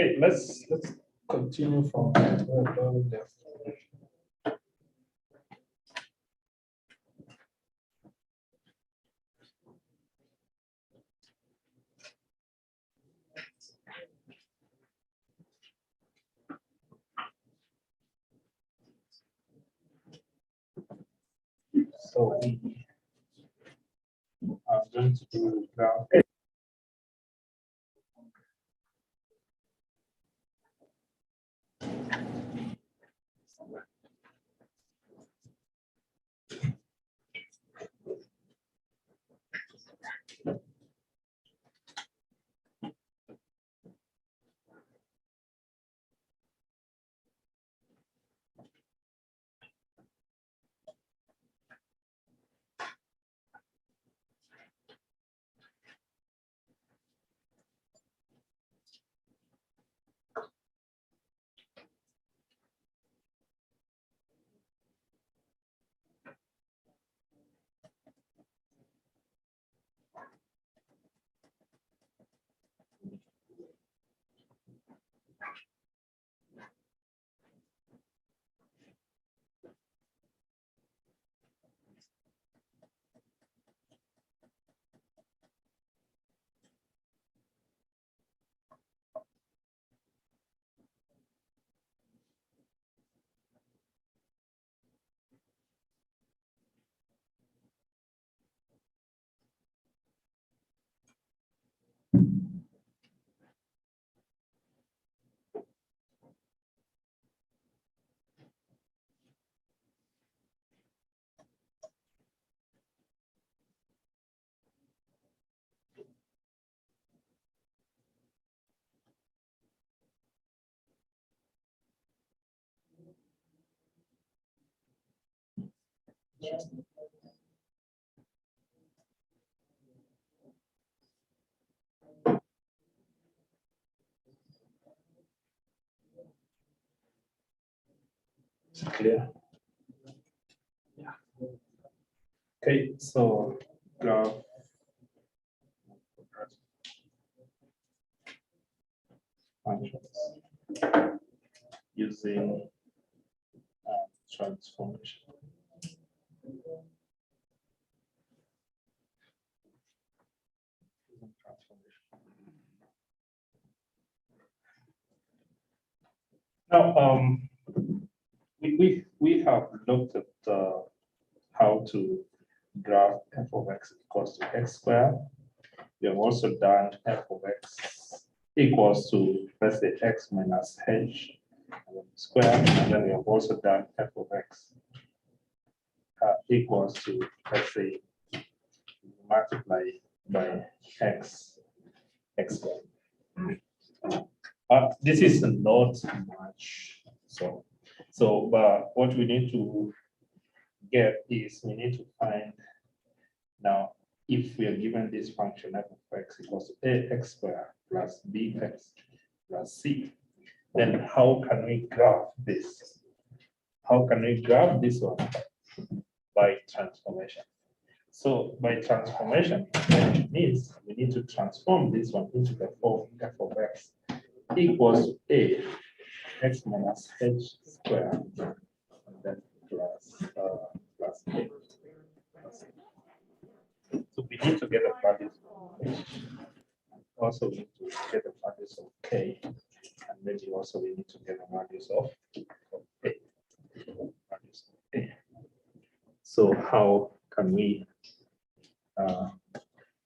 Okay, let's continue from where we left. So we are going to do graph. Is it clear? Yeah. Okay, so graph functions using transformation. Now, we have looked at how to graph f of x equals to x squared. We have also done f of x equals to, let's say, x minus h squared, and then we have also done f of x equals to, let's say, multiply by x squared. This is not much. But what we need to get is we need to find now if we are given this function f of x equals to ax squared plus bx plus c, then how can we graph this? How can we graph this one? By transformation. So by transformation, it means we need to transform this one into the form f of x equals to a x minus h squared, and then plus a. So we need to get the values of h. Also, we need to get the values of k, and maybe also we need to get the values of a. So how can we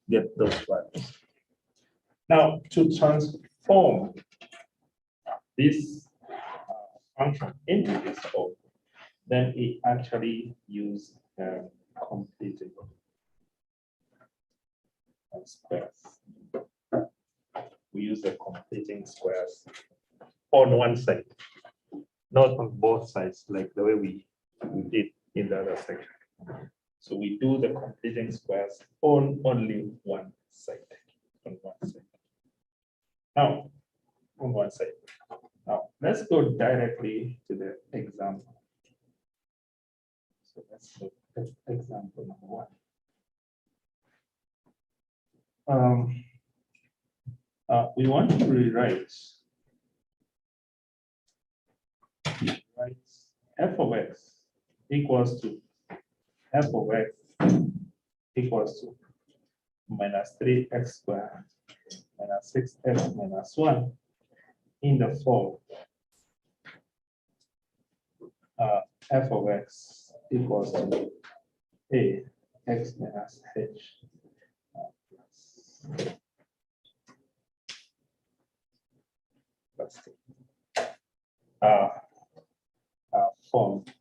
get those values? Now, to transform this function into this form, then we actually use completing squares. We use the completing squares on one side, not on both sides, like the way we did in the other section. So we do the completing squares on only one side. On one side. Now, on one side. Now, let's go directly to the example. So let's look at example number 1. We want to rewrite f of x equals to f of x equals to minus 3x squared minus 6x minus 1 in the form f of x equals to a x minus h plus formed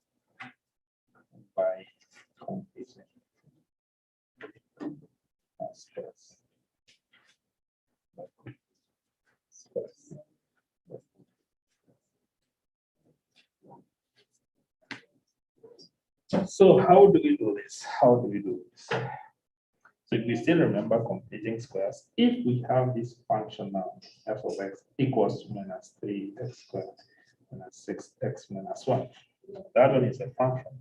by completing squares. So how do we do this? How do we do this? So if we still remember completing squares, if we have this function now, f of x equals to minus 3x squared minus 6x minus 1, that one is a function.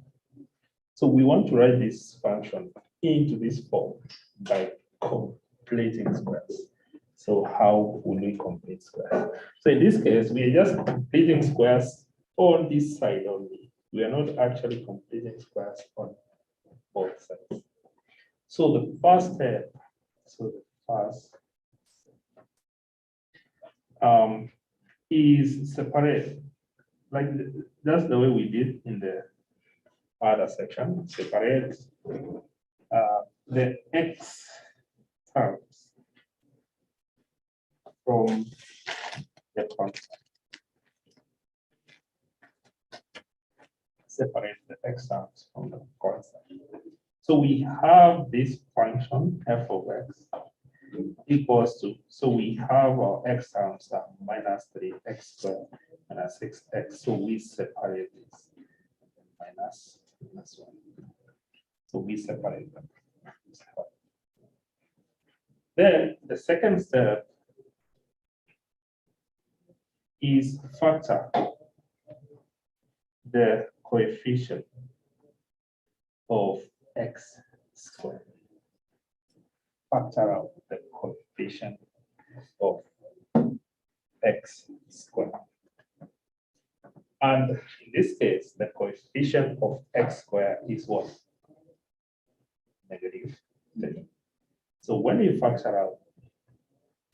So we want to write this function into this form by completing squares. So how will we complete squares? So in this case, we are just completing squares on this side only. We are not actually completing squares on both sides. So the first step, is separate, like that's the way we did in the other section. Separate the x terms from the constant. Separate the x terms from the constant. So we have this function f of x equals to, so we have our x terms are minus 3x squared minus 6x. So we separate this minus 1. So we separate them. Then the second step is factor the coefficient of x squared. Factor out the coefficient of x squared. And in this case, the coefficient of x squared is what? Negative 3. So when you factor out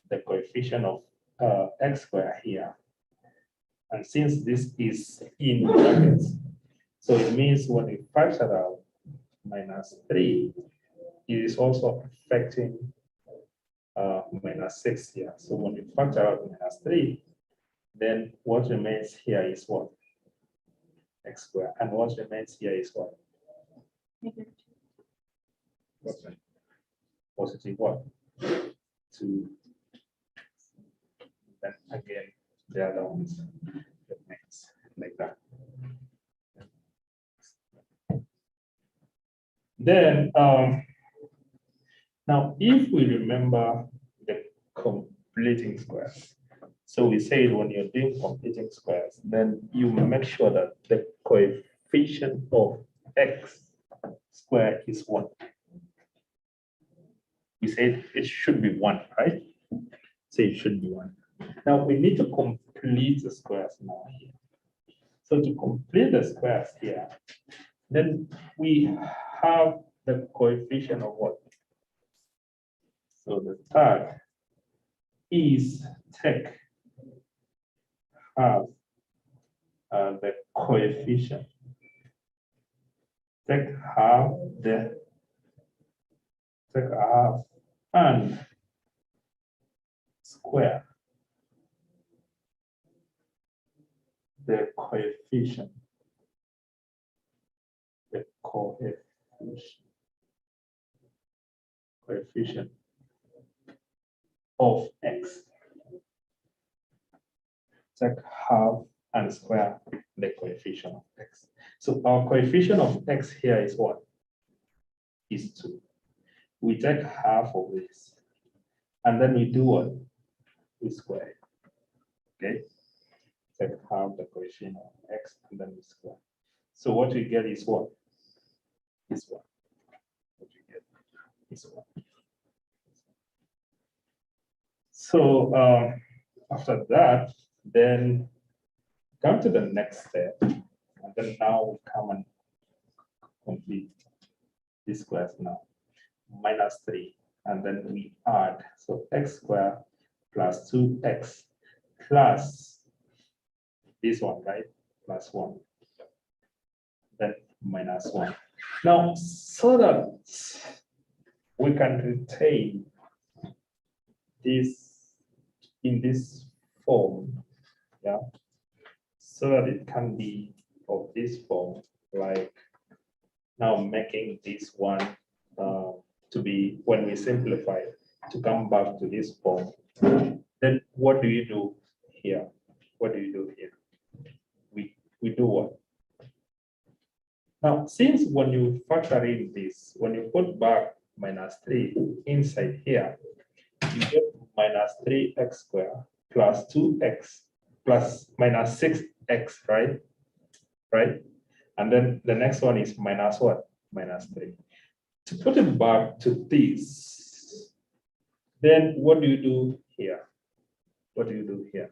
the coefficient of x squared here, and since this is in brackets, so it means when you factor out minus 3, it is also affecting minus 6 here. So when you factor out minus 3, then what remains here is what? X squared. And what remains here is what? Positive what? 2. Then again, the other ones remains like that. Then now if we remember the completing squares, so we said when you're doing completing squares, then you make sure that the coefficient of x squared is 1. We said it should be 1, right? So it should be 1. Now we need to complete the squares now here. So to complete the squares here, then we have the coefficient of what? So the third is take half the coefficient. Take half and square the coefficient. The coefficient of x. Take half and square the coefficient of x. So our coefficient of x here is what? Is 2. We take half of this, and then we do what? We square it. Okay? Take half the coefficient of x, and then we square. So what we get is what? Is 1. What we get is 1. So after that, then come to the next step, And then now we come and complete these squares now. Minus 3. And then we add. So x squared plus 2x plus this one, right? Plus 1. Then minus 1. Now, so that we can retain this in this form, yeah, so that it can be of this form, like now making this one to be, when we simplify, to come back to this form. Then what do you do here? What do you do here? We do what? Now, since when you factor in this, when you put back minus 3 inside here, you get minus 3x squared plus 2x plus minus 6x, right? Right? And then the next one is minus what? Minus 3. To put it back to this, then what do you do here? What do you do here?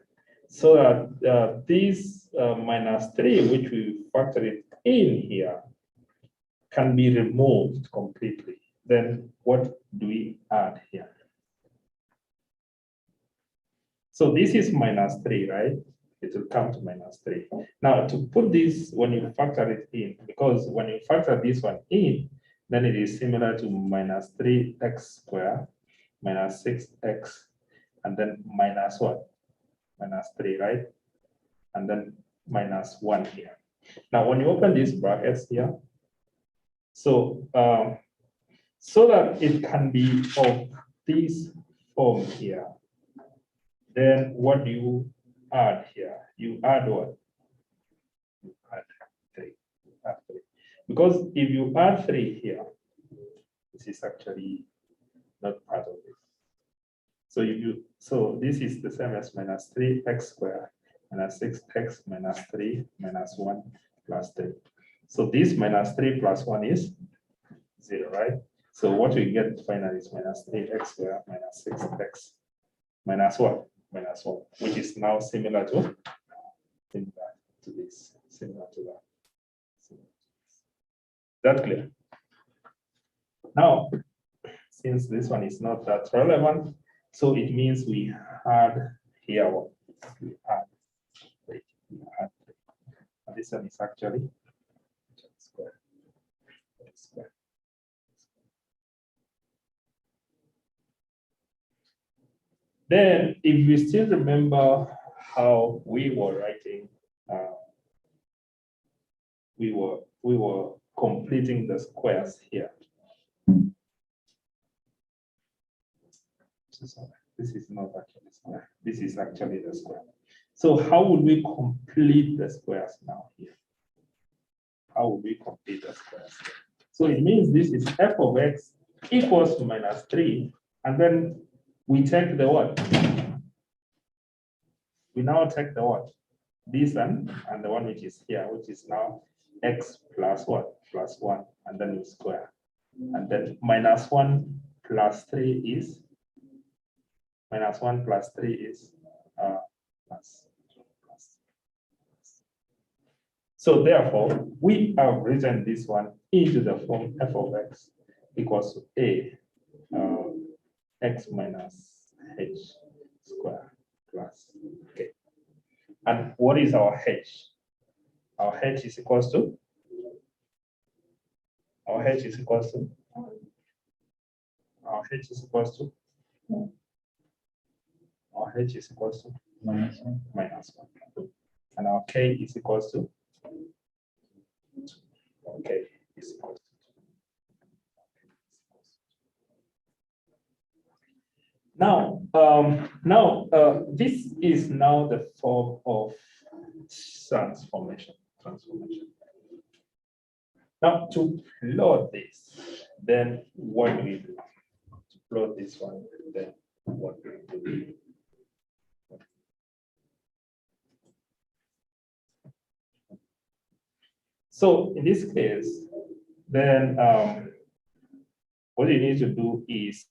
So that this minus 3, which we factor it in here, can be removed completely. Then what do we add here? So this is minus 3, right? It will come to minus 3. Now, to put this, when you factor it in, because when you factor this one in, then it is similar to minus 3x squared minus 6x, and then minus what? Minus 3, right? And then minus 1 here. Now, when you open these brackets here, so so that it can be of this form here, then what do you add here? You add what? You add 3. You add 3. Because if you add 3 here, this is actually not part of it. So so this is the same as minus 3x squared minus 6x minus 3 minus 1 plus 3. So this minus 3 plus 1 is 0, right? So what we get finally is minus 3x squared minus 6x minus what? Minus 1, which is now similar to this, similar to that. That clear? Now, since this one is not that relevant, so it means we add here what? We add 3. And this one is actually square. Square. Then, if you still remember how we were writing, we were completing the squares here. This is not actually square. This is actually the square. So how would we complete the squares now here? How would we complete the squares? So it means this is f of x equals to minus 3, and then we take the what? We now take the what? This one and the one which is here, which is now x plus what? Plus 1, and then we square. And then minus 1 plus 3 is minus 1 plus 3 is plus. So therefore, we have written this one into the form f of x equals to a x minus h square plus k. And what is our h? Our h is equals to? Our h is equals to? Our h is equals to? Our h is equals to? Minus 1. Minus 1. And our k is equals to? Okay, is equals to. Now, this is now the form of transformation. Now, to plot this, then what do we do? To plot this one, then what do we do? So in this case, then what you need to do is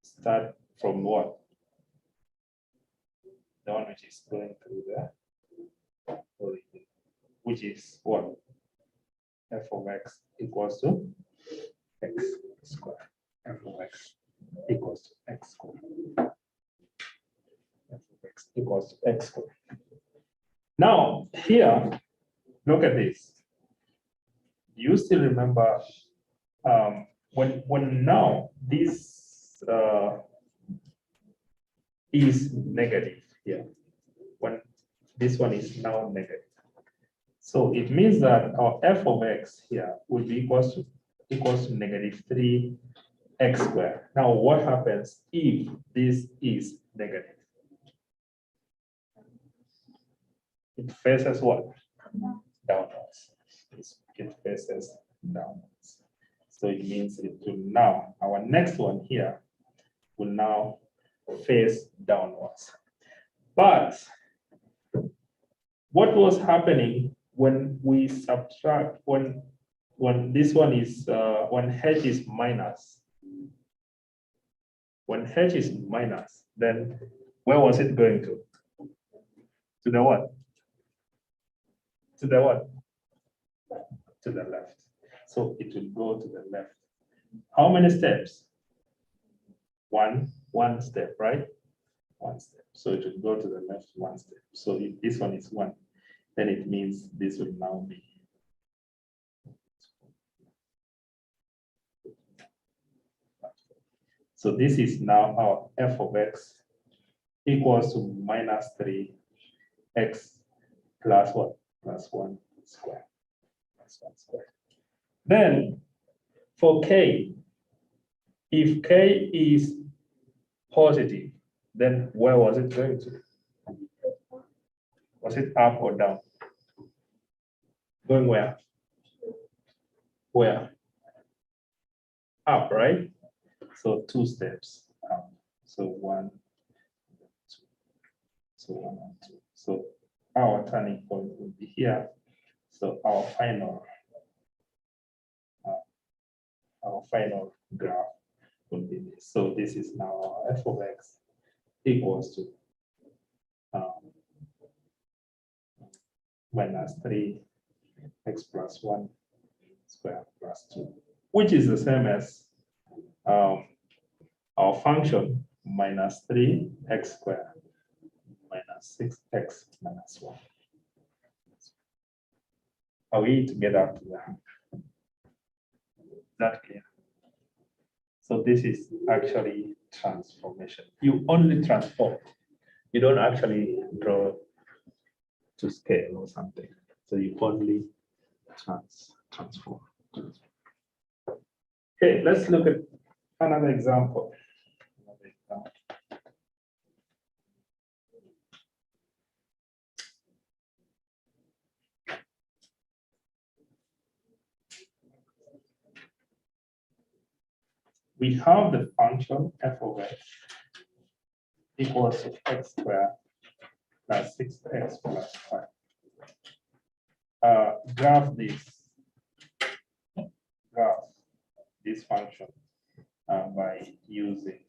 start from what? the one which is going through the origin, which is what? F of x equals to x squared. F of x equals to x squared. F of x equals to x squared. Now, here, look at this. Do you still remember when now this is negative here, when this one is now negative? So it means that our f of x here will be equals to negative 3x squared. Now, what happens if this is negative? It faces what? Downwards. It faces downwards. So it means it will now, our next one here will now face downwards. But what was happening when we subtract, when this one is, when h is minus, when h is minus, then where was it going to? To the what? To the what? To the left. So it will go to the left. How many steps? One step, right? One step. So it will go to the left one step. So if this one is 1, then it means this will now be. So this is now our f of x equals to minus 3x plus what? Plus 1 square. Plus 1 square. Then for k, if k is positive, then where was it going to? Was it up or down? Going where? Where? Up, right? So 2 steps up. So 1, 2. So 1 and 2. So our turning point will be here. So our final graph will be this. So this is now our f of x equals to minus 3x plus 1 square plus 2, which is the same as our function minus 3x squared minus 6x minus 1. Are we together up to that? Is that clear? So this is actually transformation. You only transform. You don't actually draw to scale or something. So you only transform. Okay, let's look at another example. We have the function f of x equals to x squared plus 6x plus 5. Graph this function by using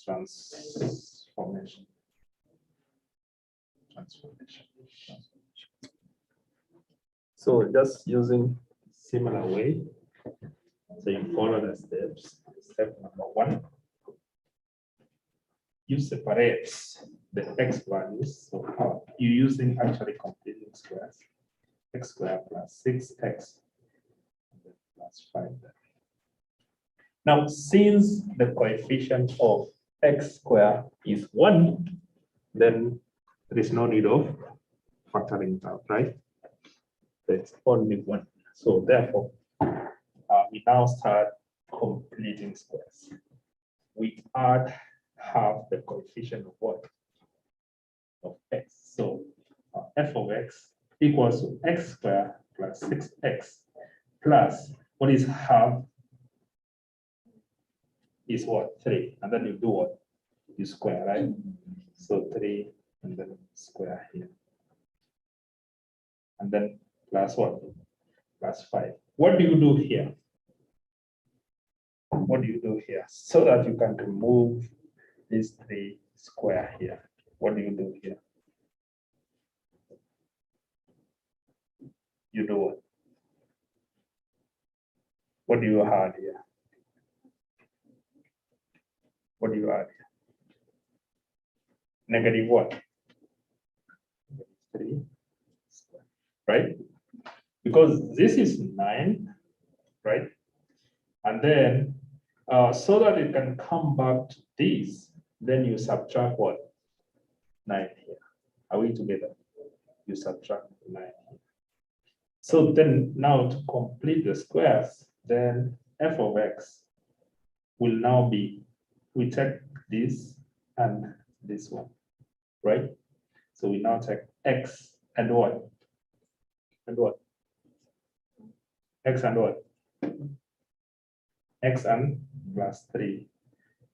transformation. So just using similar way. So you follow the steps. Step number 1, you separate the x values. So you're using actually completing squares. X squared plus 6x plus 5. Now, since the coefficient of x squared is 1, then there is no need of factoring it out, right? It's only 1. So therefore, we now start completing squares. We add half the coefficient of what? Of x. So f of x equals to x squared plus 6x plus what is half is what? 3. And then you do what? You square, right? So 3 and then square here. And then plus what? Plus 5. What do you do here? What do you do here? So that you can remove this 3 square here. what do you do here? You do what? What do you add here? What do you add here? Negative what? Negative 3, right? Because this is 9, right? And then, so that it can come back to this, then you subtract what? 9 here. Are we together? You subtract 9 here. So then now to complete the squares, then f of x will now be, we take this and this one, right? So we now take x and what? And what? X and what? X and plus 3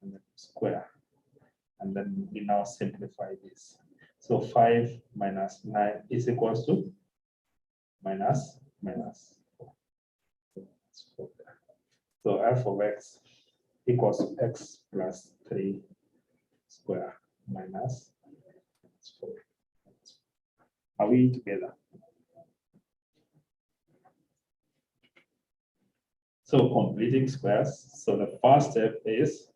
and then square. And then we now simplify this. So 5 minus 9 is equals to minus 4. So f of x equals to x plus 3 square minus 4. Are we together? So completing squares. So the first step is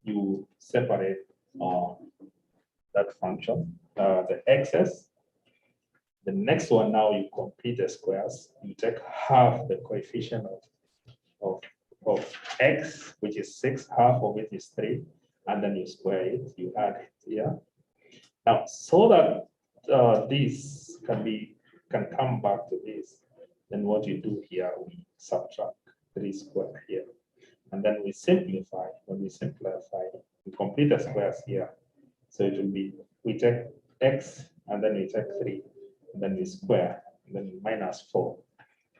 you separate that function, the x's. The next one, now you complete the squares. You take half the coefficient of x, which is 6, half of it is 3, and then you square it, you add it here. Now, so that this can come back to this, then what you do here, we subtract 3 square here. And then we simplify. When we simplify, we complete the squares here. So it will be, we take x, and then we take 3, and then we square, and then minus 4.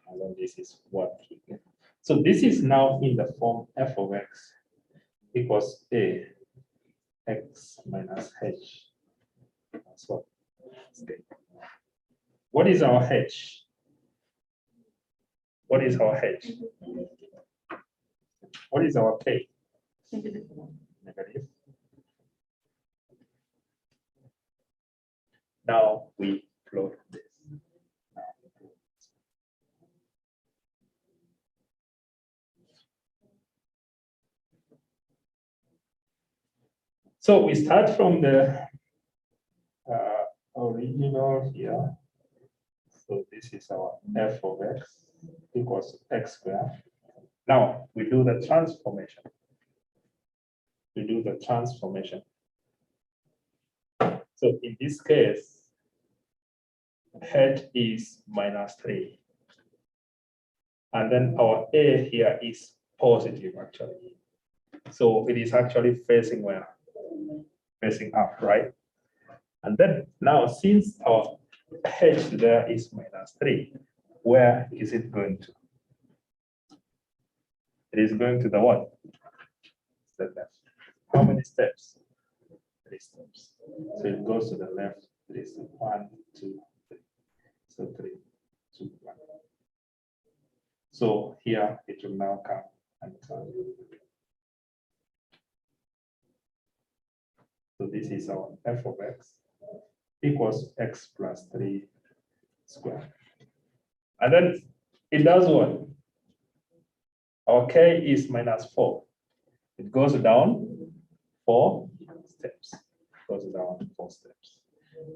And then this is what we get. So this is now in the form f of x equals a x minus h. That's what. Okay. What is our h? What is our h? What is our k? Negative. Now we plot this. So we start from the original here. So this is our f of x equals x squared. Now we do the transformation. We do the transformation. So in this case, h is minus 3. And then our a here is positive actually. So it is actually facing where? Facing up, right? And then now since our h there is minus 3, where is it going to? It is going to the what? The left. How many steps? 3 steps. So it goes to the left. It is 1, 2, 3. So 3, 2, 1. So here it will now come and turn. So this is our f of x equals x plus 3 squared. And then it does what? Our k is minus 4. It goes down 4 steps. It goes down 4 steps.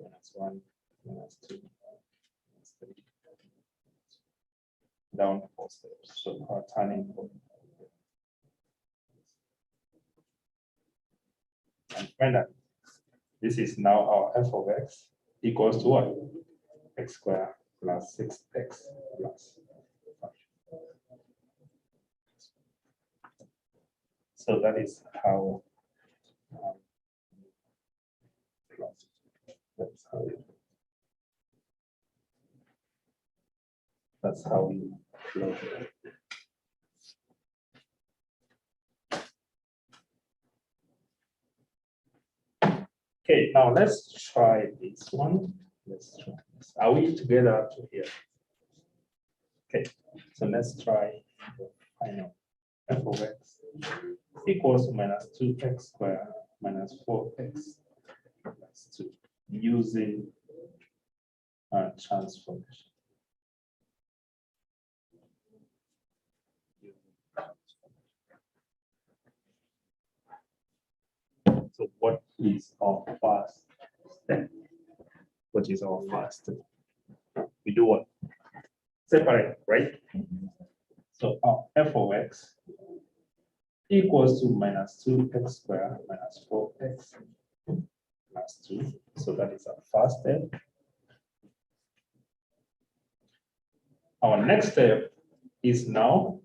Minus 1, minus 2, minus 3. Down 4 steps. So our turning point. And finally, this is now our f of x equals to what? X squared plus 6x plus 5. So that is how that's how we plot it. Okay, now let's try this one. Let's try this. Are we together to here? Okay, so let's try the final f of x equals minus 2x squared minus 4x using a transformation. So what is our first step? What is our first step? We do what? Separate, right? So our f of x equals to minus 2x squared minus 4x plus 2. So that is our first step. Our next step is now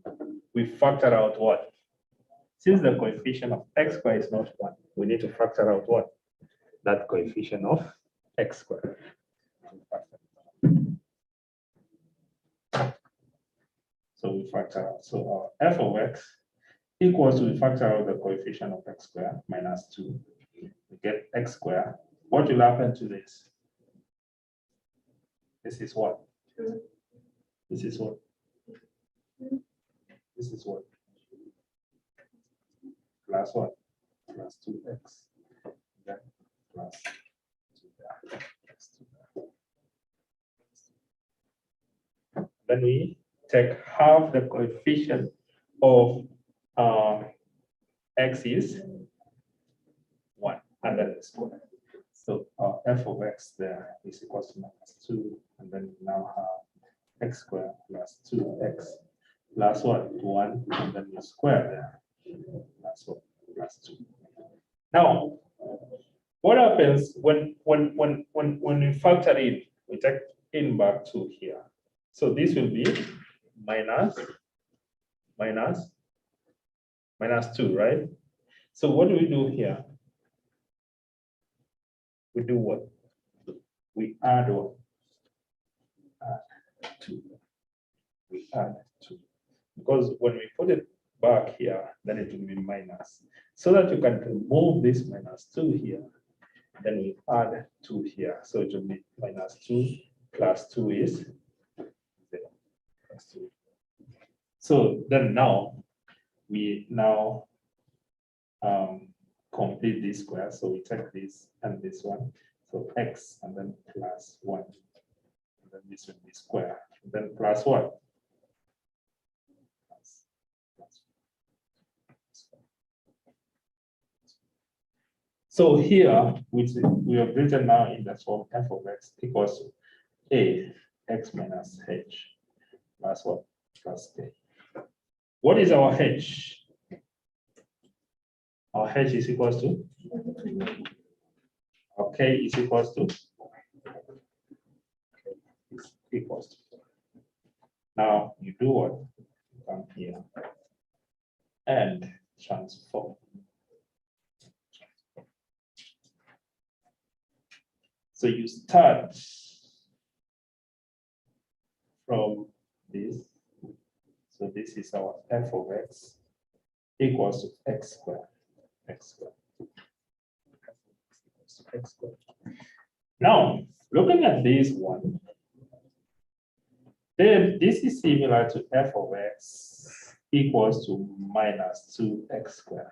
we factor out what? Since the coefficient of x squared is not 1, we need to factor out what? That coefficient of x squared. So we factor out. So our f of x equals to, we factor out the coefficient of x squared minus 2. We get x squared. What will happen to this? This is what? This is what? This is what? Plus what? Plus 2x. Then plus 2. Then we take half the coefficient of x is 1, and then the square. So our f of x there is equal to minus 2, and then we now have x squared plus 2x plus what? 1, and then the square there. That's what? Plus 2. Now, what happens when we factor in? We take in back to here. So this will be minus 2, right? So what do we do here? We do what? We add what? Add 2. We add 2. Because when we put it back here, then it will be minus. So that you can remove this minus 2 here, then we add 2 here. So it will be minus 2 plus 2 is 0. Plus 2. So then now, we now complete this square. So we take this and this one. So x and then plus 1. And then this will be square. And then plus what? So here, which we have written now in the form f of x equals to a x minus h plus what? Plus k. What is our h? Our h is equals to? Our k is equals to? Is equals to. Now you do what? You come here and transform. So you start from this. So this is our f of x equals to x squared. X squared. X squared. Now, looking at this one, then this is similar to f of x equals to minus 2x squared.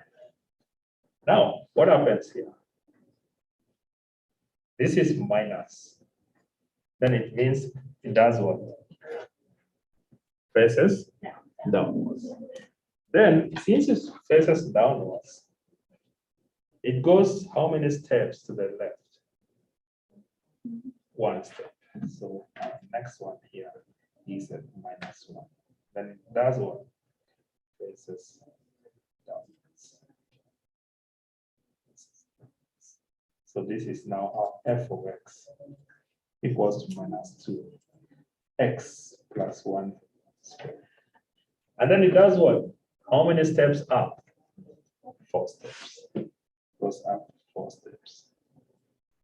Now, what happens here? This is minus. Then it means it does what? Faces downwards. Then, since it faces downwards, it goes how many steps to the left? 1 step. So next one here is at minus 1. Then it does what? Faces downwards. So this is now our f of x equals to minus 2x plus 1 squared. And then it does what? How many steps up? 4 steps. Goes up 4 steps.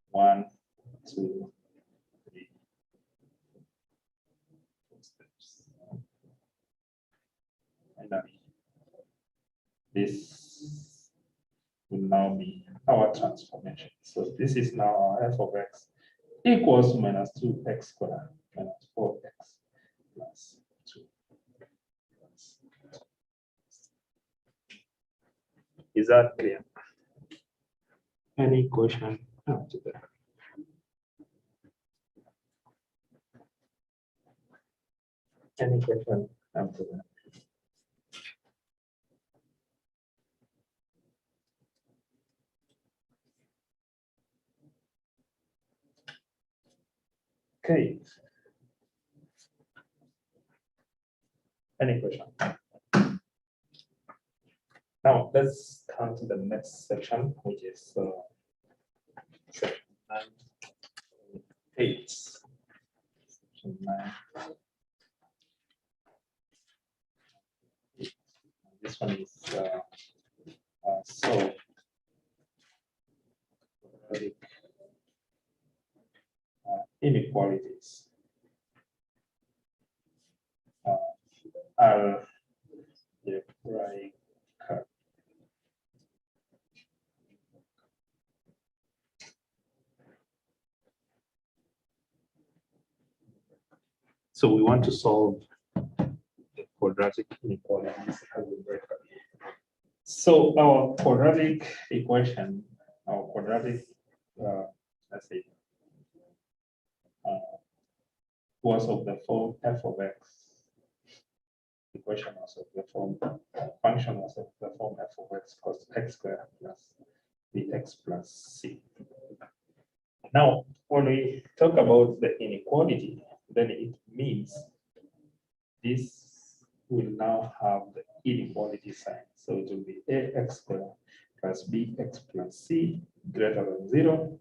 1, 2, 3, 4 steps. And then this will now be our transformation. So this is now our f of x equals to minus 2x squared minus 4x plus 2. Is that clear? Any question after that? Any question after that? Okay. Any question? Now let's come to the next section, which is section 9.8. Section 9. This one is so inequalities are algebraic. So we want to solve the quadratic inequalities algebraically. So our quadratic equation, our quadratic, let's say, was of the form f of x. Equation was of the form, function was of the form f of x cos x squared plus bx plus c. Now, when we talk about the inequality, then it means this will now have the inequality sign. So it will be ax squared plus bx plus c greater than 0,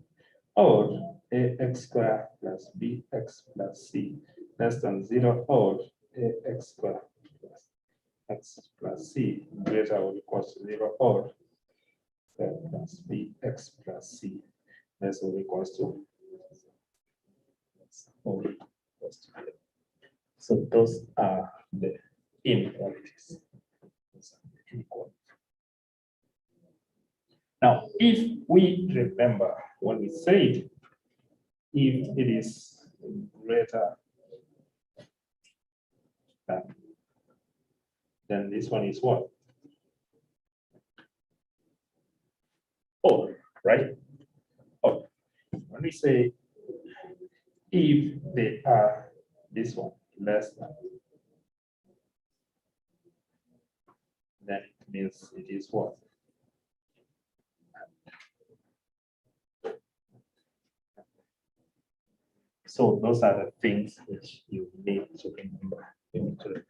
or ax squared plus bx plus c less than 0, or ax squared plus x plus c greater or equal to 0, or plus bx plus c less or equals to 0. So those are the inequalities. Now, if we remember what we said, if it is greater than, then this one is what? Or, right? Or. When we say if they are this one less than, then it means it is what? So those are the things which you need to remember. You need to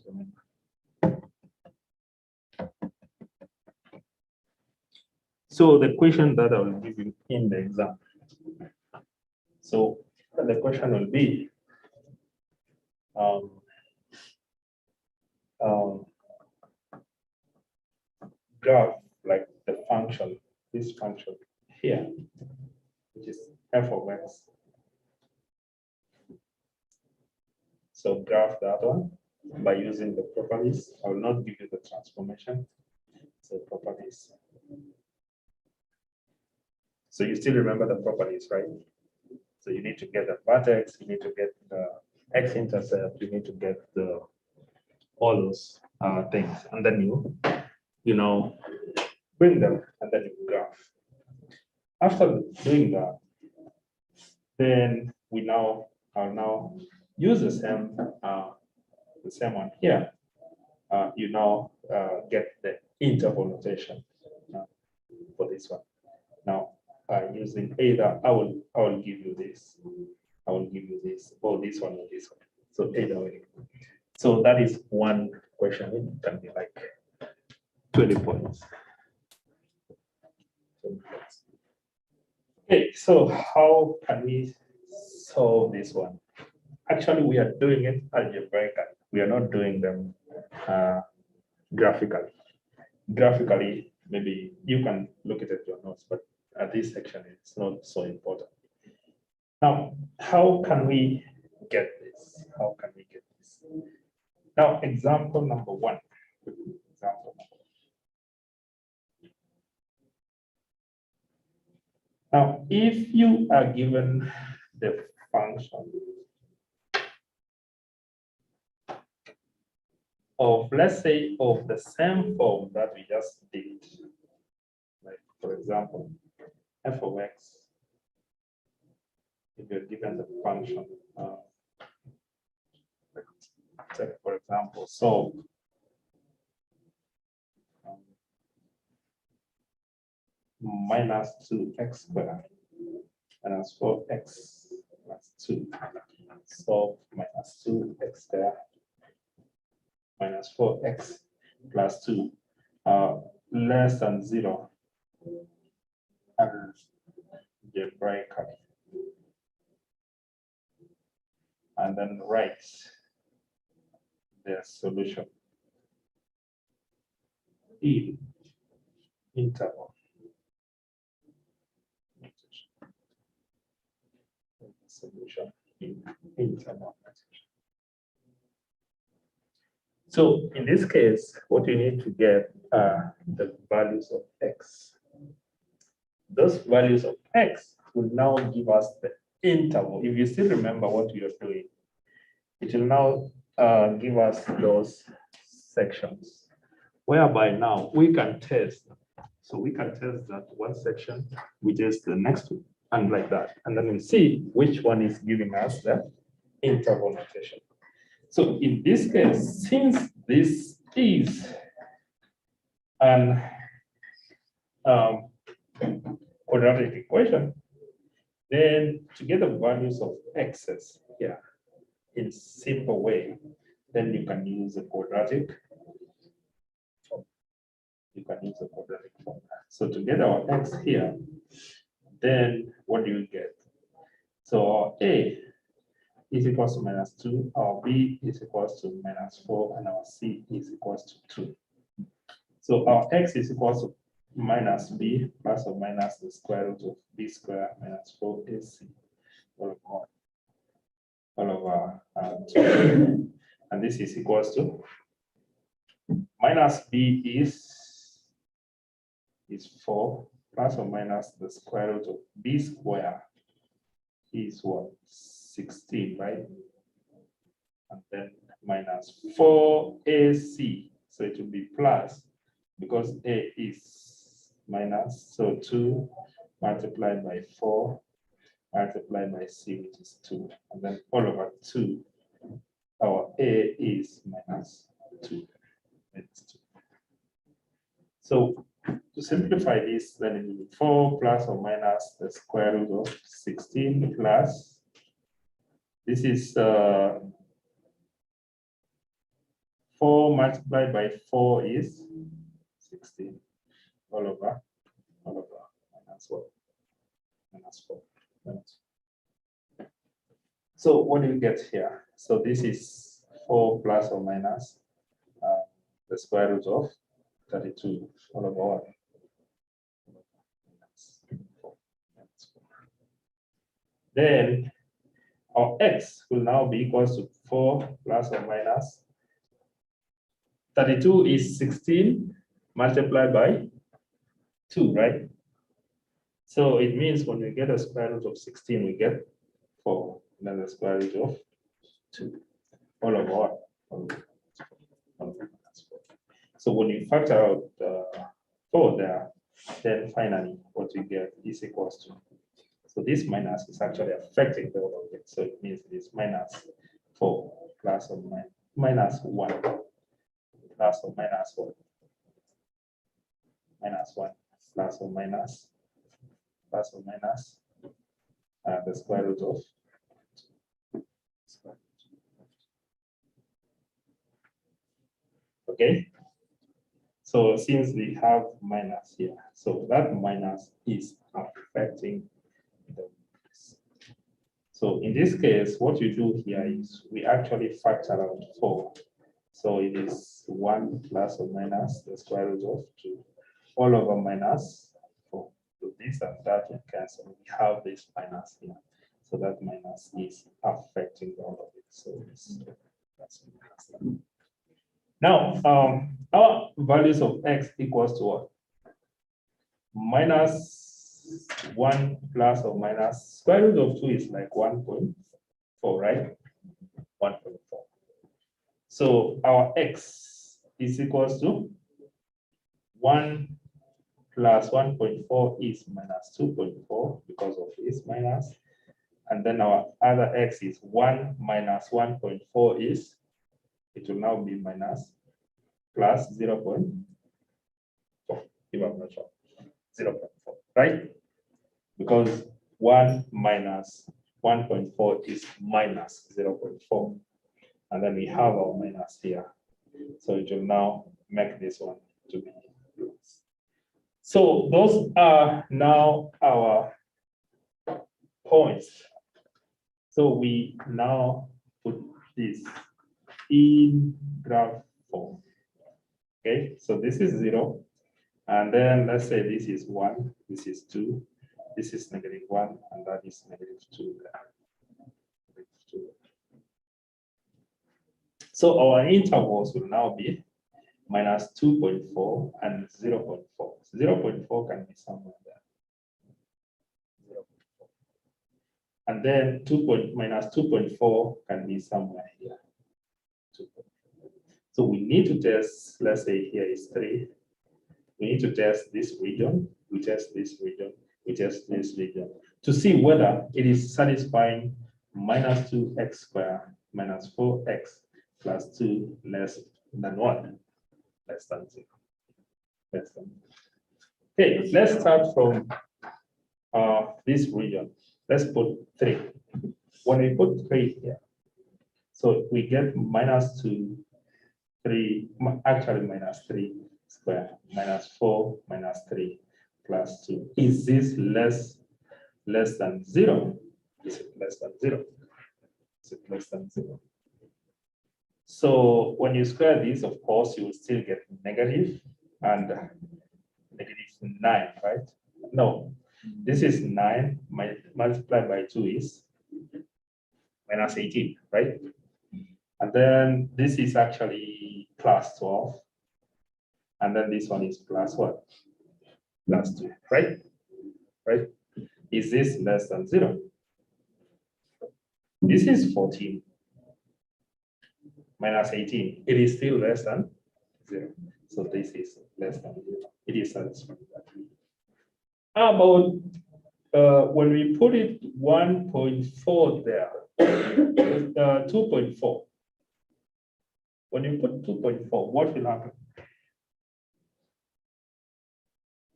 remember. So the question that I will give you in the exam. So the question will be, graph like the function, this function here, which is f of x. So graph that one by using the properties. I will not give you the transformation. So properties. So you still remember the properties, right? So you need to get the vertex, you need to get the x-intercept, you need to get the all those things, and then you know bring them and then you graph. After doing that, then we now use the same one here. You now get the interval notation for this one. Now, using either I will give you this, I will give you this, or this one or this one. So either way. So that is one question. It can be like 20 points. Okay, so how can we solve this one? Actually, we are doing it algebraically. We are not doing them graphically. Graphically, maybe you can look at your notes, but at this section, it's not so important. Now, how can we get this? How can we get this? Now, example number one. Example number one. Now, if you are given the function of, let's say, of the same form that we just did, like for example, f of x, if you're given the function take for example, solve minus 2x squared minus 4x plus 2. So minus 2x squared minus 4x plus 2 less than 0 and the bracket, and then write the solution in interval. Solution in interval. So in this case, what you need to get are the values of x. Those values of x will now give us the interval. If you still remember what you're doing, it will now give us those sections, whereby now we can test. So we can test that one section, we test the next one, and like that. And then we see which one is giving us the interval notation. So in this case, since this is an quadratic equation, then to get the values of x's here in simple way, then you can use a quadratic form. You can use a quadratic form. So to get our x here, then what do you get? So our a is equals to -2, our b is equals to -4, and our c is equals to 2. So our x is equals to minus b plus or minus the square root of b squared minus 4ac all over 2. And this is equals to minus b is 4 plus or minus the square root of b squared is what? 16, right? And then minus 4ac. So it will be plus because a is minus. So 2 multiplied by 4 multiplied by c, which is 2. And then all over 2. Our a is minus 2. It's 2. So to simplify this, then it will be 4 plus or minus the square root of 16 plus, this is 4 multiplied by 4 is 16 all over minus 1 minus 4 minus 4. So what do you get here? So this is 4 plus or minus the square root of 32 all over 1. Then our x will now be equals to 4 plus or minus 32 is 16 multiplied by 2, right? So it means when we get a square root of 16, we get 4, and then the square root of 2 all over 1. All over 4. So when you factor out 4 there, then finally what we get is equals to. So this minus is actually affecting the order of it. So it means it is minus 4 plus or minus 1 plus or minus 1 minus 1 plus or minus the square root of 2. Okay. So since we have minus here, so that minus is affecting the. So in this case, what you do here is we actually factor out 4. So it is 1 plus or minus the square root of 2 all over minus 4. So this and that will cancel. We have this minus here. So that minus is affecting all of it. So that's minus. Now, our values of x equals to what? Minus 1 plus or minus square root of 2 is like 1.4, right? 1.4. So our x is equals to 1 plus 1.4 is minus 2.4 because of this minus. And then our other x is 1 minus 1.4 is it will now be minus plus 0.4, if I'm not sure, 0.4, right? Because 1 minus 1.4 is minus 0.4. And then we have our minus here. So it will now make this one to be plus. So those are now our points. So we now put this in graph form. Okay, so this is 0. And then let's say this is 1, this is 2, this is -1, and that is -2 there. So our intervals will now be minus 2.4 and 0.4. 0.4 can be somewhere there. 0.4. And then minus 2.4 can be somewhere here. 2.4. So we need to test, let's say here is 3. We need to test this region, we test this region, we test this region to see whether it is satisfying minus 2x squared minus 4x plus 2 less than 1, less than 0. Less than. Okay, let's start from this region. Let's put 3. When we put 3 here, so we get minus 2, 3, actually minus 3 square, minus 4, minus 3, plus 2. Is this less than 0? Is it less than 0? Is it less than 0? So when you square this, of course, you will still get negative and -9, right? No, this is 9 multiplied by 2 is minus 18, right? And then this is actually plus 12. And then this one is plus what? Plus 2, right? Right? Is this less than 0? This is 14 minus 18. It is still less than 0. So this is less than 0. It is satisfied. How about when we put it 1.4 there, 2.4. When you put 2.4, what will happen?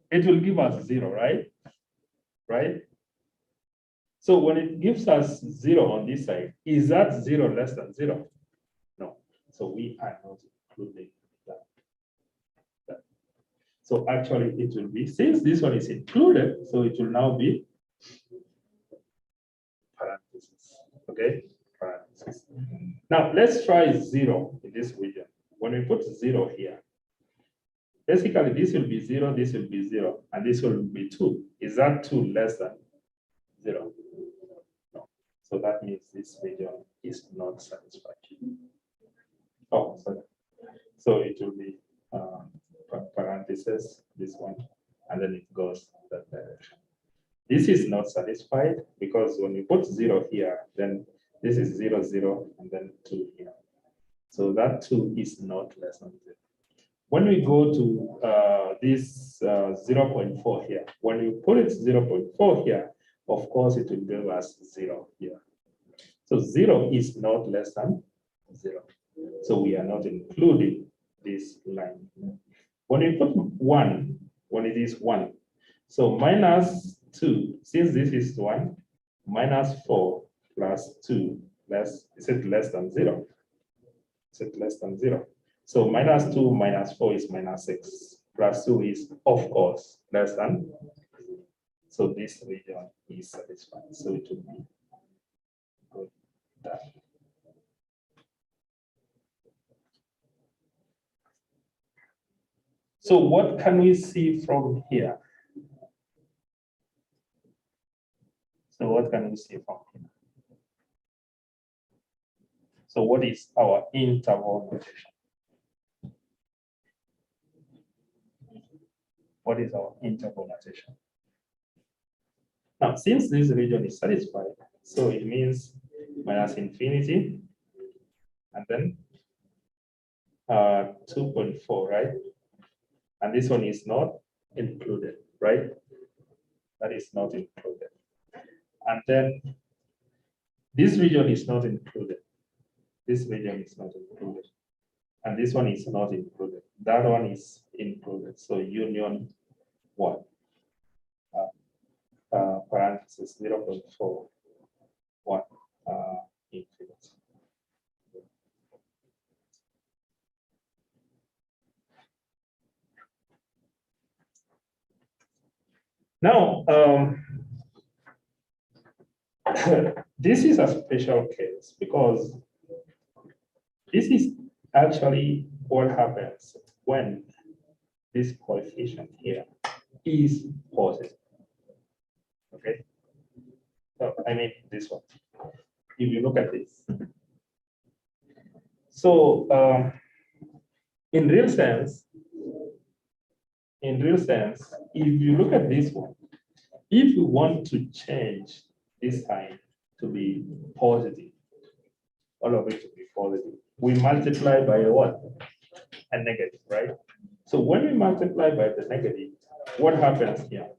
It will give us 0, right? Right? So when it gives us 0 on this side, is that 0 less than 0? No. So we are not including that. So actually it will be, since this one is included, so it will now be parentheses. Okay? Parentheses. Now let's try 0 in this region. When we put 0 here, basically this will be 0, this will be 0, and this will be 2. Is that 2 less than 0? No. So that means this region is not satisfied. Oh, sorry. So it will be parentheses, this one, and then it goes that direction. This is not satisfied because when you put 0 here, then this is 0, 0, and then 2 here. So that 2 is not less than 0. When we go to this 0.4 here, when you put it 0.4 here, of course, it will give us 0 here. So 0 is not less than 0. So we are not including this line. When you put 1, when it is 1, so minus 2, since this is 1, minus 4 plus 2, is it less than 0? Is it less than 0? So minus 2 minus 4 is minus 6, plus 2 is, of course, less than. So this region is satisfied. So it will be good. That. So what can we see from here? So what can we see from here? So what is our interval notation? What is our interval notation? Now, since this region is satisfied, so it means minus infinity, and then 2.4, right? And this one is not included, right? That is not included. And then this region is not included. This region is not included. And this one is not included. That one is included. So union 1. Parenthesis 0.41 infinity. Now, this is a special case because this is actually what happens when this coefficient here is positive. Okay, so I mean this one. If you look at this, so in real sense, if you look at this one, if you want to change this sign to be positive, all of it to be positive, we multiply by a what? A negative, right? So when we multiply by the negative, what happens here?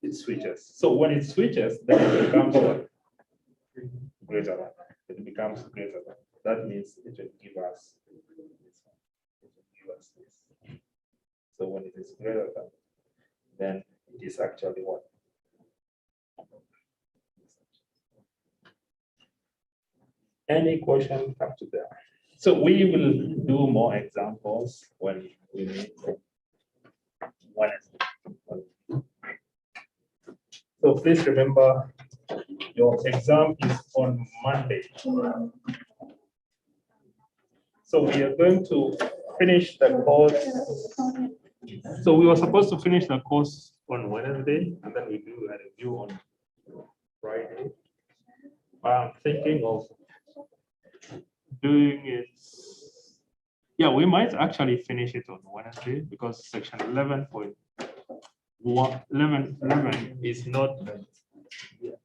It switches. So when it switches, then it becomes what? Greater than. It becomes greater than. That means it will give us this one. It will give us this. So when it is greater than, then it is actually what? Any question up to there? So we will do more examples when we meet Wednesday. So please remember, your exam is on Monday. So we are going to finish the course. So we were supposed to finish the course on Wednesday, and then we do a review on Friday. I'm thinking of doing it. Yeah, we might actually finish it on Wednesday because section 11.11 is not,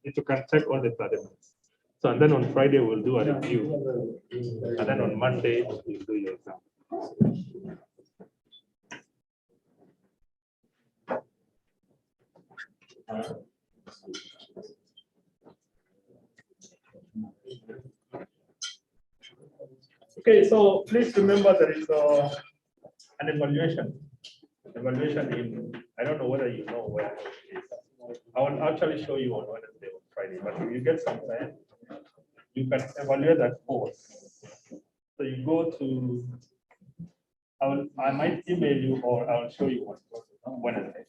it can take only 30 minutes. So, and then on Friday, we'll do a review. And then on Monday, we'll do your exam. Okay, so please remember there is an evaluation. Evaluation in, I don't know whether you know where it is. I will actually show you on Wednesday or Friday, but if you get some time, you can evaluate that course. So you go to, I might email you or I will show you on Wednesday.